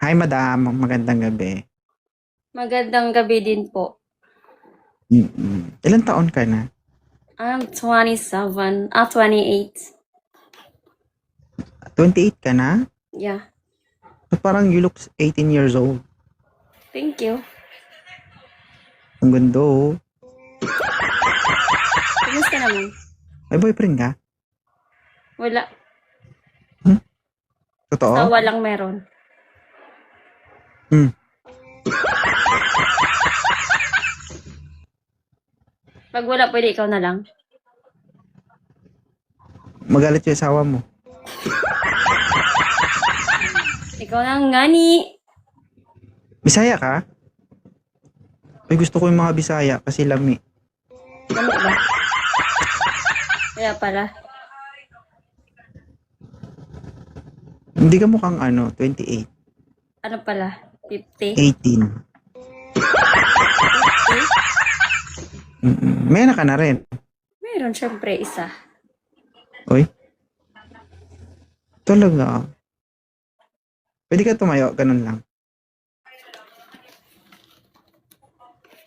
Hi, madam. Magandang gabi. Magandang gabi din po. Ilan taon ka na? I'm 27, 28. 28 ka na? Yeah, So, parang you look 18 years old. thank you. Ang ganda oh. Kumusta naman? May boyfriend ka? Wala. Totoo? Asawa lang meron. Hmm. Pag wala, pwede ikaw na lang. Magalit yung asawa mo. Ikaw na nga ni. Bisaya ka? Ay, gusto ko yung mga Bisaya kasi lami. Ano ba? Kaya pala. Hindi ka mukhang 28. Ano pala? 50? 18. May anak ka na rin. Meron syempre isa. Uy. Talaga. Pwede ka tumayo, ganun lang.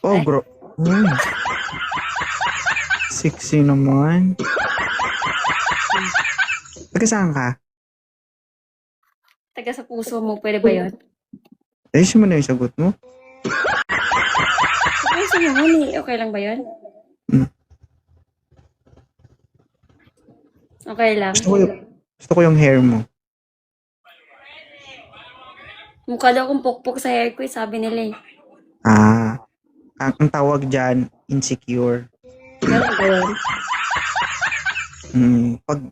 Oh, Ay. bro. Sexy naman. Taga saan ka? Taga sa puso mo, pwede ba yun? Ayusin mo na yung sagot mo. Sa puso mo, honey. Okay lang ba yun? Hmm. Okay lang. Gusto ko yung hair mo. Mukha daw akong pukpok sa hair ko, sabi nila eh. Ang tawag dyan, insecure. Ganun ba yun?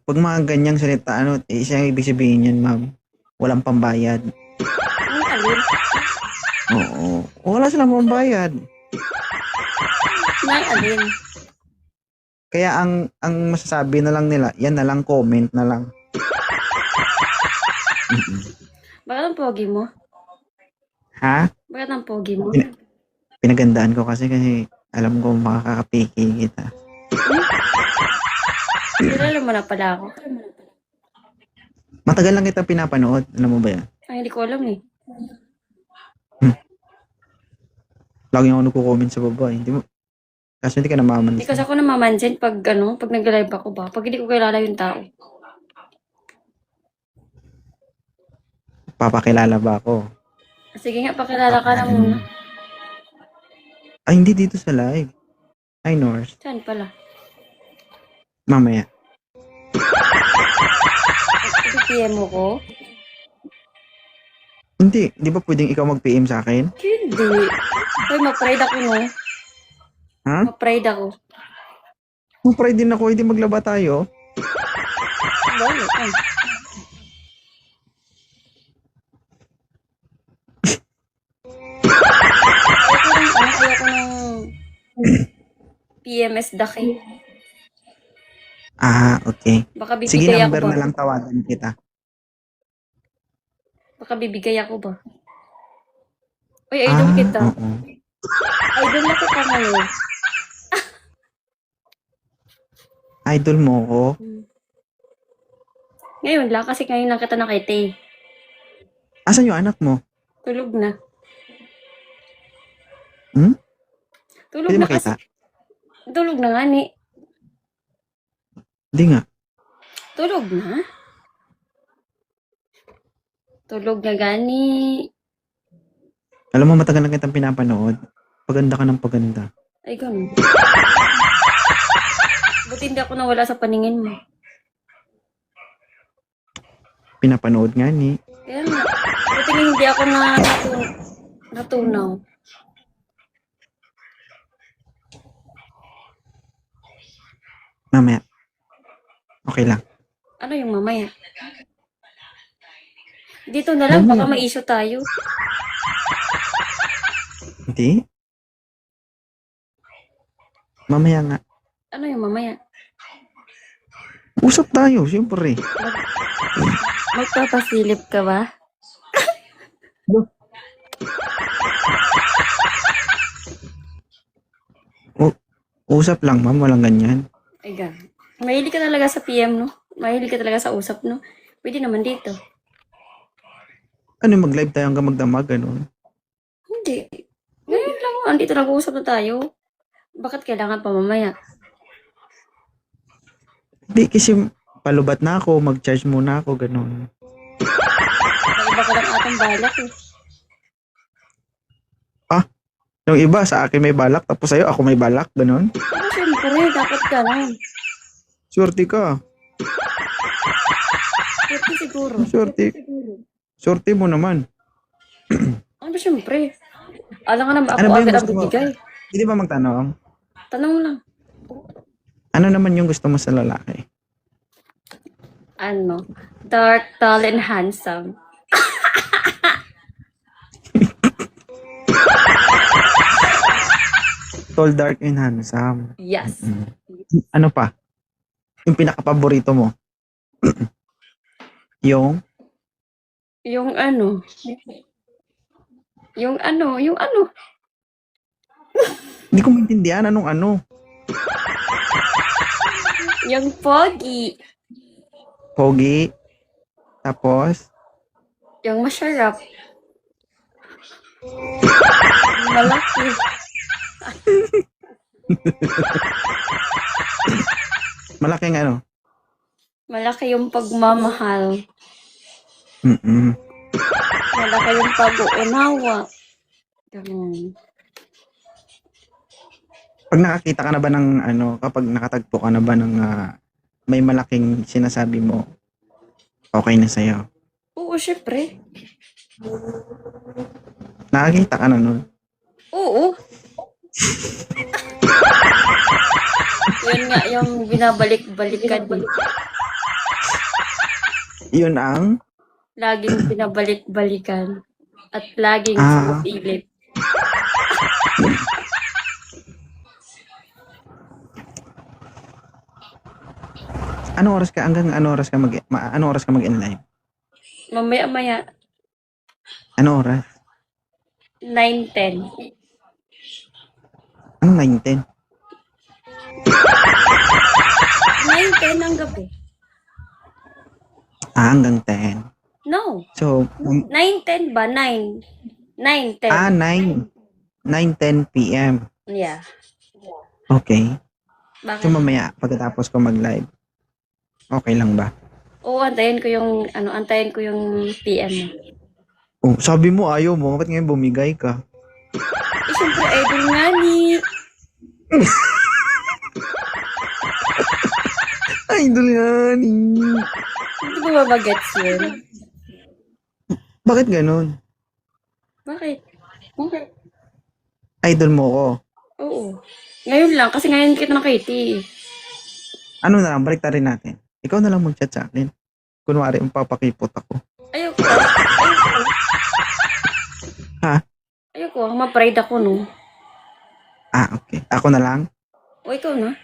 Pag mga ganyang salita, siya ibig sabihin yan, ma'am. Walang pambayad. Ang alin? Oo. Wala silang pambayad. Ang alin? Kaya ang masasabi na lang nila, yan na lang, comment na lang. Bakit ang pogi mo? Ha? Bakit ang pogi mo? Pinagandaan ko kasi alam ko makakapiki kita. Kilala mo na pala ako. Matagal lang kita pinapanood. Alam mo ba yan? Ay, hindi ko alam eh. Lagi ako nagko-comment sa baba. Kasi hindi ka Hindi namamansin. kasi ako namamansin pag nag-live ako ba. Pag hindi ko kilala yung tao. Papakilala ba ako? Sige nga, pakilala ka na muna. Ay, hindi dito sa live. Hi, Norse. Saan pala? Mamaya. PM mo ko? Hindi. Di ba pwedeng ikaw mag-PM sa akin? Hindi. Ay, ma-pride ako no. Ha? Ma-pride ako. Mag-pride din ako. Hindi maglaba tayo. Bakit? Ay. Ayoko ng PMS daki. Okay. Baka Sige, bibigay ako number ba? na lang tawagan kita. Baka bibigay ako ba? Uy, idol kita. Oo. Idol na kita ngayon. Idol mo ko? Ngayon lang, kasi ngayon lang kita nakita eh. Asan yung anak mo? Tulog na. Tulog Pwede na makita? kasi. Tulog na nga ni. Hindi nga. Tulog na? Tulog na gani. Alam mo, matagal lang kitang pinapanood. Paganda ka ng paganda. Ay, ganun. Buti hindi ako nawala sa paningin mo. Pinapanood nga ni. Kaya nga. Buti nga hindi ako natunaw. Mamaya. Okay lang. Ano yung mamaya? Dito na lang, baka ma-issue tayo. Hindi? Mamaya nga. Ano yung mamaya? Usap tayo, siyempre. Magpapasilip ka ba? Usap lang, ma'am. Walang ganyan. Ay, ganun. Mahilig ka talaga sa PM, no? Mahilig ka talaga sa usap, no? Pwede naman dito. Ano yung mag-live tayo hanggang magdamag, ganun? Hindi. Ngayon lang, andito nag-uusap na tayo. Bakit kailangan pa mamaya? Hindi, kasi palubat na ako, mag-charge muna ako, ganun. May iba ka lang atang balak eh. Yung iba, sa akin may balak, tapos sa'yo, ako may balak, ganun. Pero syempre, dapat ka lang. Swerte ka. Ito siguro. Swerte. Swerte mo naman. Ano ba syempre? Alam ka na ba Ano ako ba yung agad ang gusto mo? bibigay? Hindi ba magtanong? Tanong lang. Ano naman yung gusto mo sa lalaki? Ano? Dark, tall, and handsome. Tall, dark, and handsome. Yes. Ano pa? Yung pinaka-paborito mo? Yung? Yung ano? Yung ano? Hindi ko maintindihan anong ano. Yung pogi. Pogi. Tapos? Yung masarap. Malaki. Malaking ano? Malaki yung pagmamahal. Mm-mm. Malaki yung pag-uunawa. Ganun. Pag nakakita ka na ba ng ano, kapag nakatagpo ka na ba ng may malaking sinasabi mo, okay na sa'yo? Oo, syempre. Nakakita ka na nun? Oo. Yun nga yung binabalik-balikan. Yun ang? Laging binabalik-balikan. At laging Ah. sumusilip. Anong oras ka? Hanggang anong oras ka anong oras ka mag-in live? Mamaya-maya, Anong oras? 9:10. Anong 9:10? 9:10 ng gabi. Hanggang 10. No. So, 9:10 ba? 9. 9:10. 9. 9:10 p.m. Yeah. Okay. Bakit? So, mamaya, pagkatapos ko mag-live, okay lang ba? Oo, antayin ko yung PM mo. Oh, sabi mo, ayaw mo. Ba't ngayon bumigay ka? Eh, syempre, idol nga ni. Idol yan. Hindi ko mabagets yun. Bakit ganun? Bakit? Bakit? Idol mo ko. Oo. Ngayon lang, kasi ngayon kita nakita eh. Ano na lang, balik rin natin. Ikaw na lang mag-chat sa akin. Kunwari, papakipot ako. Ayoko. Ha? Ayoko, ma-pride ako no. Okay. Ako na lang? O ikaw na.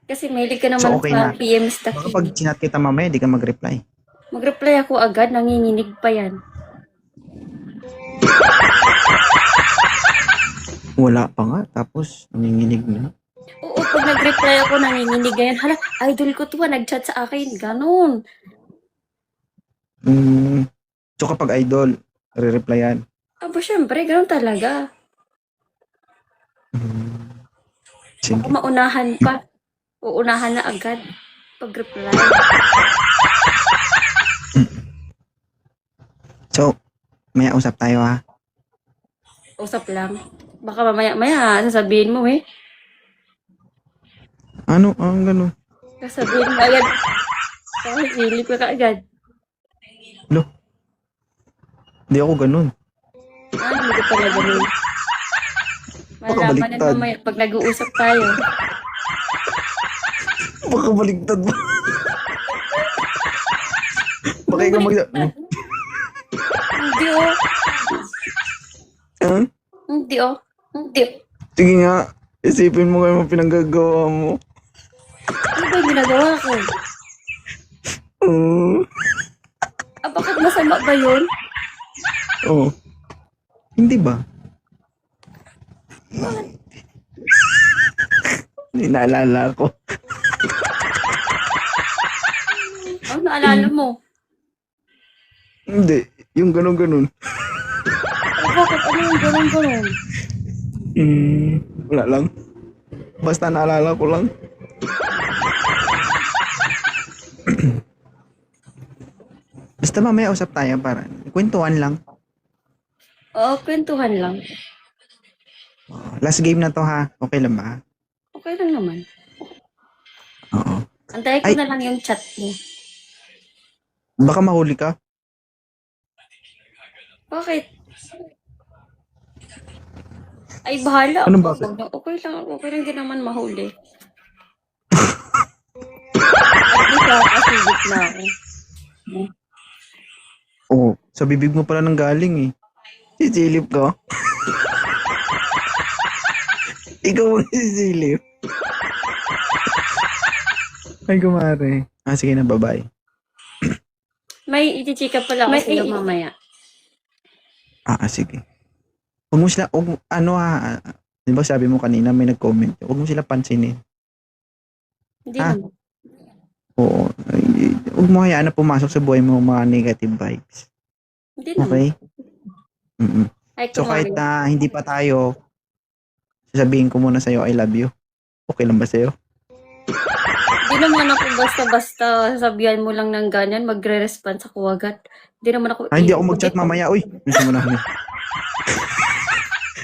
Kasi mahilig ka naman So, okay sa na. PM stack. Baka pag chinat kita mamaya, di ka mag-reply. Mag-reply ako agad, nanginginig pa yan. Wala pa nga. Tapos, nanginginig na. Oo, pag nag-reply ako, nanginginig yan. Hala, idol ko to nag-chat sa akin. Ganon. So, kapag idol, re-replyan. Aba, syempre, ganon talaga. Sige. Baka maunahan pa. Uunahan na agad. Pag-reply. So, maya usap tayo ha. Usap lang. Baka mamaya-maya, sasabihin mo eh. Ano? Ang gano'n? Sasabihin mo agad. Bakit silip ka agad? Lo. Hindi ako ganun. Hindi ko pala ganun. Baka Malaman na baliktad. mamaya pag nag-uusap tayo. Baka baligtad mo. Baka ikaw Hindi oh. Huh? Hindi oh. Hindi. Sige nga. Isipin mo kayo mga pinanggagawa mo. Ano ba yung ginagawa ko? Bakit masama ba yun? Oo. Hindi ba? Hindi naalala ko. Ano naalala mo? Hindi. Yung ganun-ganun. Ay, bakit? Ano yung ganun-ganun? Wala lang. Basta naalala ko lang. Basta mamaya usap tayo para kwentuhan lang. Oo, kwentuhan lang. Last game na to ha. Okay lang ba? Okay lang naman. Oo. Antayin ko Ay. na lang yung chat mo. Baka mahuli ka. Bakit? Ay, bahala Anong ako. bakit? Okay lang. Okay lang din naman mahuli. At least kakasilip na ako. Oo. Sa bibig mo pala nang galing eh. Sisilip ko. Ikaw ang sisilip. Ay, kumare. Sige na, bye-bye. May itichika pala ako sa'yo mamaya. Sige. Huwag mo sila, di ba sabi mo kanina may nag-comment, huwag mo sila pansinin. Hindi naman. Oo. Huwag mo hayaan na pumasok sa buhay mo mga negative vibes. Hindi naman. Okay? Mm-mm. Ay, So kahit kumari. na hindi pa tayo, sasabihin ko muna sa'yo, I love you. Okay lang ba sa'yo? Hindi naman ako basta-basta sabihan mo lang ng ganyan, magre-response ako agad. Hindi naman ako... Hindi ako mag-chat mamaya. Uy, nasa mo na kami.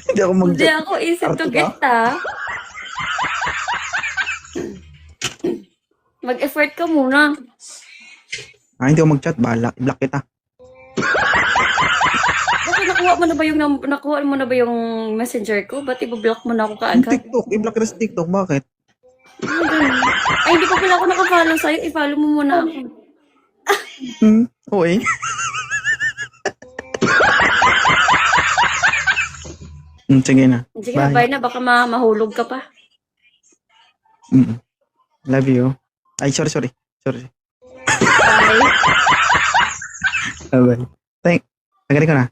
Hindi ako Hindi mag-chat. ako easy to Arte ka? get, ha? Mag-effort ka muna. Hindi ako mag-chat. Bahala. I-block kita. Bakit nakuha mo na ba yung messenger ko? Ba't i-block mo na ako Yung kaagad? TikTok. I-block kita sa TikTok. Bakit? Ano ganun? Ay, hindi pa pala ako nakafollow sa'yo. I-follow mo muna ako. Okay. Sige na. Sige, bye na. Baka mahulog ka pa. Love you. Ay, sorry. Sorry. Bye. Bye-bye. Thank. Tagaling ko na.